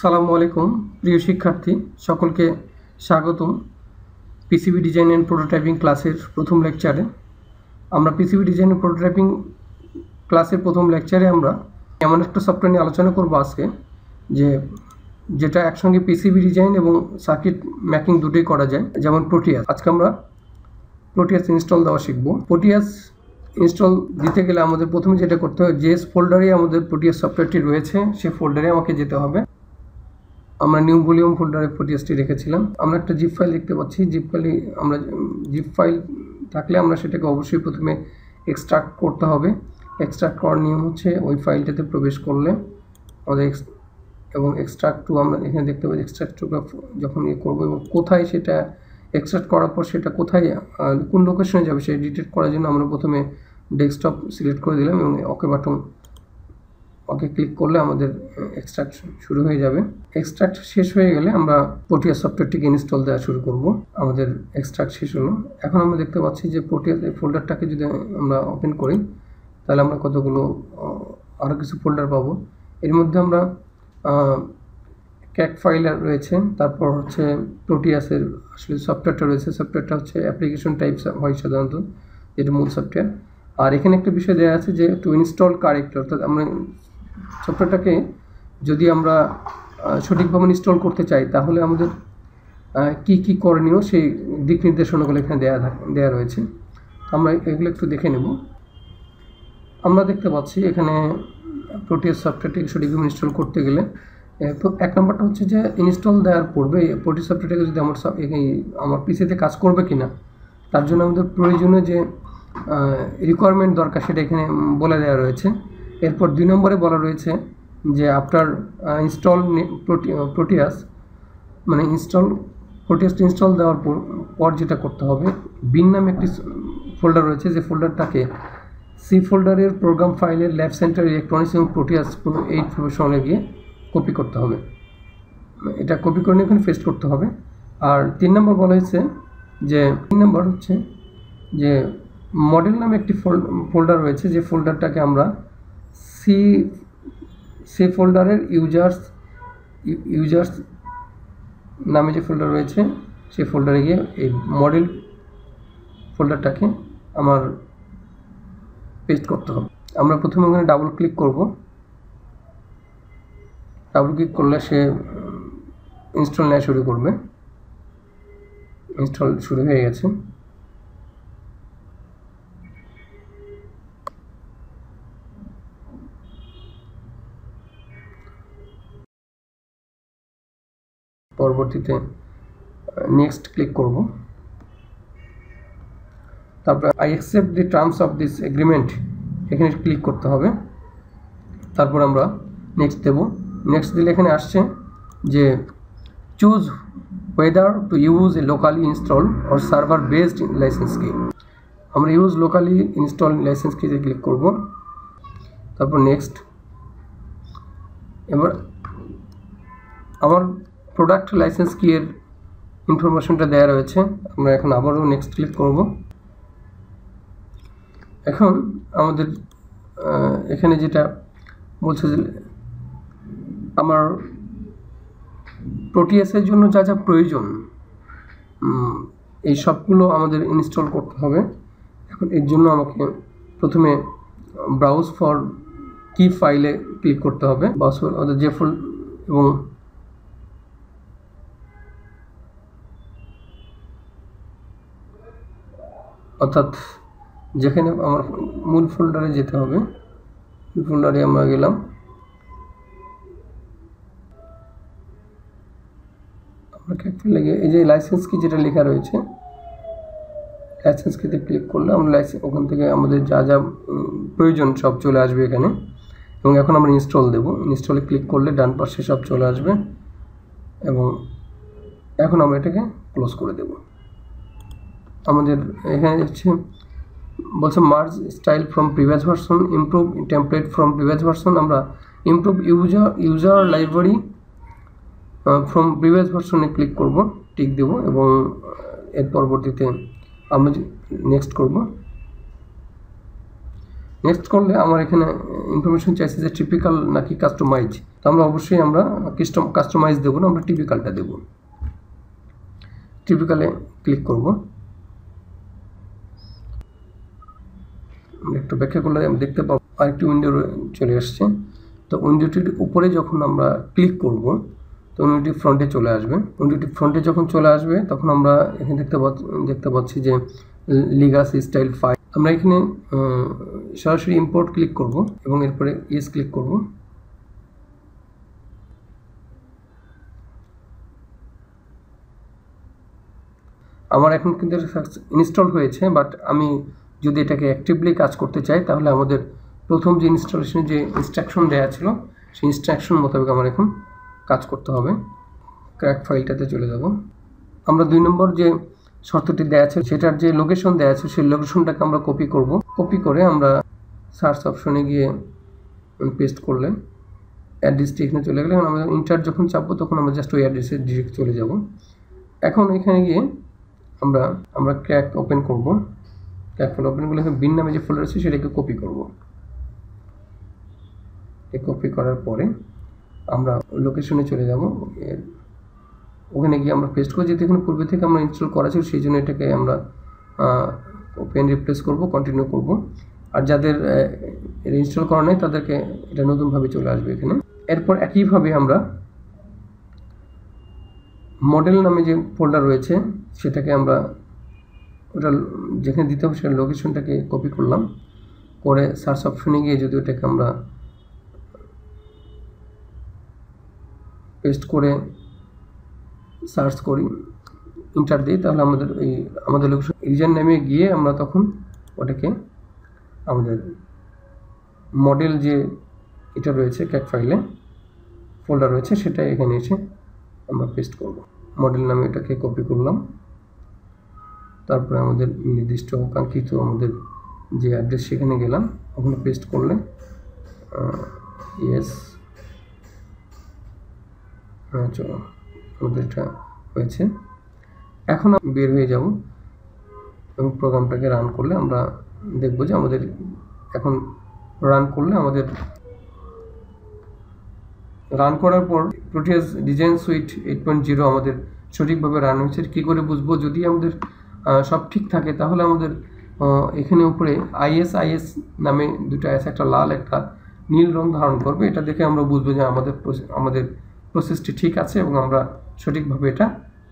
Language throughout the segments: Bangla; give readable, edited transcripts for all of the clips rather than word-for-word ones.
আসসালামু আলাইকুম প্রিয় শিক্ষার্থী সকলকে স্বাগতম পিসিবি ডিজাইন এন্ড প্রোটোটাইপিং ক্লাসের প্রথম লেকচারে। আমরা পিসিবি ডিজাইন এন্ড প্রোটোটাইপিং ক্লাসের প্রথম লেকচারে আমরা এমন একটা সফটওয়্যার নিয়ে আলোচনা করব আজকে যেটা একসঙ্গে পিসিবি ডিজাইন এবং সার্কিট মেকিং দুটোই করা যায়, যেমন প্রোটিয়াস। আজকে আমরা প্রোটিয়াস ইনস্টল দেওয়া শিখব। প্রোটিয়াস ইনস্টল দিতে গেলে আমাদের প্রথমে যেটা করতে হবে, যে ফোল্ডারে আমাদের প্রোটিয়াস সফটওয়্যারটি রয়েছে সেই ফোল্ডারে আমাকে যেতে হবে। আমরা নিউ ভলিউম ফোল্ডারে প্রোটিয়াসটি রেখেছিলাম। আমরা একটা জিপ ফাইল দেখতে পাচ্ছি। জিপ ফাইল থাকলে আমরা সেটাকে অবশ্যই প্রথমে এক্সট্রাক্ট করতে হবে। এক্সট্রাক্ট করার নিয়ম হচ্ছে ওই ফাইলটাতে প্রবেশ করলে আমাদের এবং এক্সট্রাক্ট টু আমরা এখানে দেখতে পাচ্ছি। এক্সট্রাক্ট টু যখন করবো এবং কোথায় সেটা এক্সট্রাক্ট করার পর সেটা কোথায় কোন লোকেশনে যাবে সেটা ডিটেক্ট করার জন্য আমরা প্রথমে ডেস্কটপ সিলেক্ট করে দিলাম এবং ওকে ক্লিক করলে আমাদের এক্সট্রাক্ট শুরু হয়ে যাবে। এক্সট্রাক্ট শেষ হয়ে গেলে আমরা প্রোটিয়াস সফটওয়্যারটিকে ইনস্টল দেওয়া শুরু করব। আমাদের এক্সট্রাক্ট শেষ হলো। এখন আমরা দেখতে পাচ্ছি যে প্রোটিয়াস এই ফোল্ডারটাকে যদি আমরা ওপেন করি তাহলে আমরা কতগুলো আরও কিছু ফোল্ডার পাবো। এর মধ্যে আমরা ক্যাক ফাইল রয়েছে, তারপর হচ্ছে প্রোটিয়াসের আসলে সফটওয়্যারটা রয়েছে। সফটওয়্যারটা হচ্ছে অ্যাপ্লিকেশন টাইপস হয় সাধারণত, যেটা মূল সফটওয়্যার। আর এখানে একটা বিষয় দেওয়া আছে যে টু ইনস্টল কারেক্ট, অর্থাৎ আমরা সফটওয়্যারটাকে যদি আমরা সঠিকভাবে ইনস্টল করতে চাই তাহলে আমাদের কি কি করণীয় সেই দিক নির্দেশনাগুলো এখানে দেওয়া রয়েছে। আমরা এগুলো একটু দেখে নেব। আমরা দেখতে পাচ্ছি এখানে প্রোটিয়াস সফটওয়্যারটিকে সঠিকভাবে ইনস্টল করতে গেলে এক নম্বরটা হচ্ছে যে ইনস্টল দেওয়ার পূর্বে প্রোটিয়াস সফটওয়্যারটাকে যদি আমার পিসিতে কাজ করবে কিনা তার জন্য আমাদের প্রয়োজনীয় যে রিকোয়ারমেন্ট দরকার সেটা এখানে বলে দেওয়া রয়েছে। এরপর 2 নম্বরে বলা রয়েছে যে আফটার ইনস্টল প্রোটিয়াসটি ইনস্টল দেওয়ার পর যেটা করতে হবে, বিন নামে একটি ফোল্ডার রয়েছে, যে ফোল্ডারটাকে সি ফোল্ডারের প্রোগ্রাম ফাইলের ল্যাব সেন্টার ইলেকট্রনিক্স এবং প্রোটিয়াস এই প্রফেশনে গিয়ে কপি করতে হবে। এটা কপি করে নিয়ে এখানে পেস্ট করতে হবে। আর 3 নম্বর বলা হয়েছে যে 3 নম্বর হচ্ছে যে মডেল নামে একটি ফোল্ডার রয়েছে, যে ফোল্ডারটাকে আমরা সি ফোল্ডারের ইউজার্স নামে যে ফোল্ডার রয়েছে সেই ফোল্ডারে গিয়ে এই মডেল ফোল্ডারটাকে আমার পেস্ট করতে হবে। আমরা প্রথমে ওখানে ডাবল ক্লিক করব। ডাবল ক্লিক করলে সে ইনস্টল নেওয়া শুরু করবে। ইনস্টল শুরু হয়ে গেছে। পরবর্তীতে নেক্সট ক্লিক করব। তারপর I accept the terms of this agreement এখানে ক্লিক করতে হবে। তারপর আমরা নেক্সট দেব। নেক্সট দিলে এখানে আসছে যে choose whether to use a locally install or server based licence key. আমরা ইউজ লোকালি ইনস্টল লাইসেন্স কিতে ক্লিক করব। তারপর নেক্সট। এবার আমার প্রোডাক্ট লাইসেন্স কি এর ইনফরমেশনটা দেওয়া রয়েছে। আমরা এখন আবারও নেক্সট ক্লিক করব। এখন আমাদের এখানে যেটা বলছে যে আমার প্রোটিয়াসের জন্য যা যা প্রয়োজন এই সবগুলো আমাদের ইনস্টল করতে হবে। এখন এর জন্য আমাকে প্রথমে ব্রাউজ ফর কি ফাইলে ক্লিক করতে হবে। যে এবং অর্থাৎ যেখানে আমার মূল ফোল্ডারে যেতে হবে, মূল ফোল্ডারে আমরা গেলাম। আমরা লেগে এই যে লাইসেন্স কি যেটা লেখা রয়েছে, লাইসেন্স কিতে ক্লিক করলে আমরা ওখান থেকে আমাদের যা যা প্রয়োজন সব চলে আসবে এখানে। এবং এখন আমরা ইনস্টল দেব। ইনস্টলে ক্লিক করলে ডান পাশে সব চলে আসবে এবং এখন আমরা এটাকে ক্লোজ করে দেব। আমাদের এখানে হচ্ছে বলছে merge style from previous version, improve template from previous version. আমরা improve user library from previous ভার্সনে ক্লিক করব, টিক দেব এবং এর পরবর্তীতে আমরা নেক্সট করব। নেক্সট করলে আমার এখানে ইনফরমেশন চাইছে যে টিপিক্যাল নাকি কাস্টমাইজ। তো আমরা অবশ্যই আমরা কাস্টমাইজ দেবো না, আমরা টিপিক্যালটা দেব। টিপিক্যালে ক্লিক করব। একটু ব্যাখ্যা করলে দেখতে পাবো আরেকটি উইন্ডো চলে আসছে। তো উইন্ডোটির উপরে যখন আমরা ক্লিক করব তো উইন্ডোটি ফ্রন্টে চলে আসবে। উইন্ডোটি ফ্রন্টে যখন চলে আসবে তখন আমরা এখানে দেখতে পাচ্ছি যে লিগাসি স্টাইল ফাইল। আমরা এখানে সরাসরি ইম্পোর্ট ক্লিক করব এবং এরপরে ইয়েস ক্লিক করব। আমার এখন কিন্তু ইনস্টল হয়েছে, বাট আমি যদি এটাকে অ্যাক্টিভলি কাজ করতে চাই তাহলে আমাদের প্রথম যে ইনস্টলেশনে যে ইনস্ট্রাকশন দেওয়া ছিল সেই ইনস্ট্রাকশন মোতাবেক আমার এখন কাজ করতে হবে। ক্র্যাক ফাইলটাতে চলে যাব। আমরা 2 নম্বর যে শর্তটি দেওয়া আছে সেটার যে লোকেশন দেওয়া আছে সেই লোকেশনটাকে আমরা কপি করব। কপি করে আমরা সার্চ অপশনে গিয়ে পেস্ট করলে অ্যাড্রেসটি এখানে চলে গেলে আমরা ইন্টার যখন চাপবো তখন আমরা জাস্ট ওই অ্যাড্রেসে ডিরেক্ট চলে যাব। এখন এখানে গিয়ে আমরা ক্র্যাক ওপেন করব। ক্র্যাক ফাইল ওপেন করলে বিন নামে যে ফোল্ডার আছে সেটাকে কপি করব। এই কপি করার পরে আমরা লোকেশনে চলে যাব। ওখানে গিয়ে আমরা পেস্ট করে, যেহেতু এখানে পূর্বে থেকে আমরা ইনস্টল করা ছিল সেই জন্য এটাকে আমরা ওপেন রিপ্লেস করব, কন্টিনিউ করব। আর যাদের ইনস্টল করা নেই তাদেরকে এটা নতুনভাবে চলে আসবে এখানে। এরপর একইভাবে আমরা মডেল নামে যে ফোল্ডার রয়েছে সেটাকে আমরা ওটা যেখানে দিতে হবে সেটা লোকেশনটাকে কপি করলাম, করে সার্চ অপশনে গিয়ে যদি ওটাকে আমরা পেস্ট করে সার্চ করি, ইন্টার দিই, তাহলে আমাদের লোকেশন রিজন নেমে গিয়ে আমরা তখন ওটাকে আমাদের মডেল যে এটা রয়েছে ক্র্যাক ফাইলে ফোল্ডার রয়েছে সেটা এখানে এসে আমরা পেস্ট করব। মডেল নামে এটাকে কপি করলাম, তারপরে আমাদের নির্দিষ্ট কাঙ্ক্ষিত আমাদের যে অ্যাড্রেস সেখানে গেলাম, ওখানে পেস্ট করলে ইয়েস, চলো আমাদের এটা হয়েছে। এখন বের হয়ে যাব এবং প্রোগ্রামটাকে রান করলে আমরা দেখব যে আমাদের এখন রান করলে আমাদের রান করার পর প্রোটিয়াস ডিজাইন সুইট 8.0 আমাদের সঠিকভাবে রান হয়েছে। কী করে বুঝবো? যদি আমাদের সব ঠিক থাকে তাহলে আমাদের এখানে উপরে IS নামে দুটো আছে, একটা লাল একটা নীল রং ধারণ করবে। এটা দেখে আমরা বুঝবো যে আমাদের প্রসেসটি ঠিক আছে এবং আমরা সঠিকভাবে এটা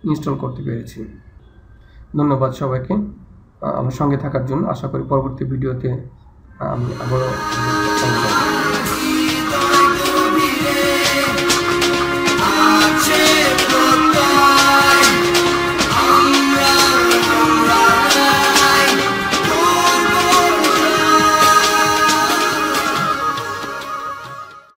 ইনস্টল করতে পেরেছি। ধন্যবাদ সবাইকে আমার সঙ্গে থাকার জন্য। আশা করি পরবর্তী ভিডিওতে আমি আবারও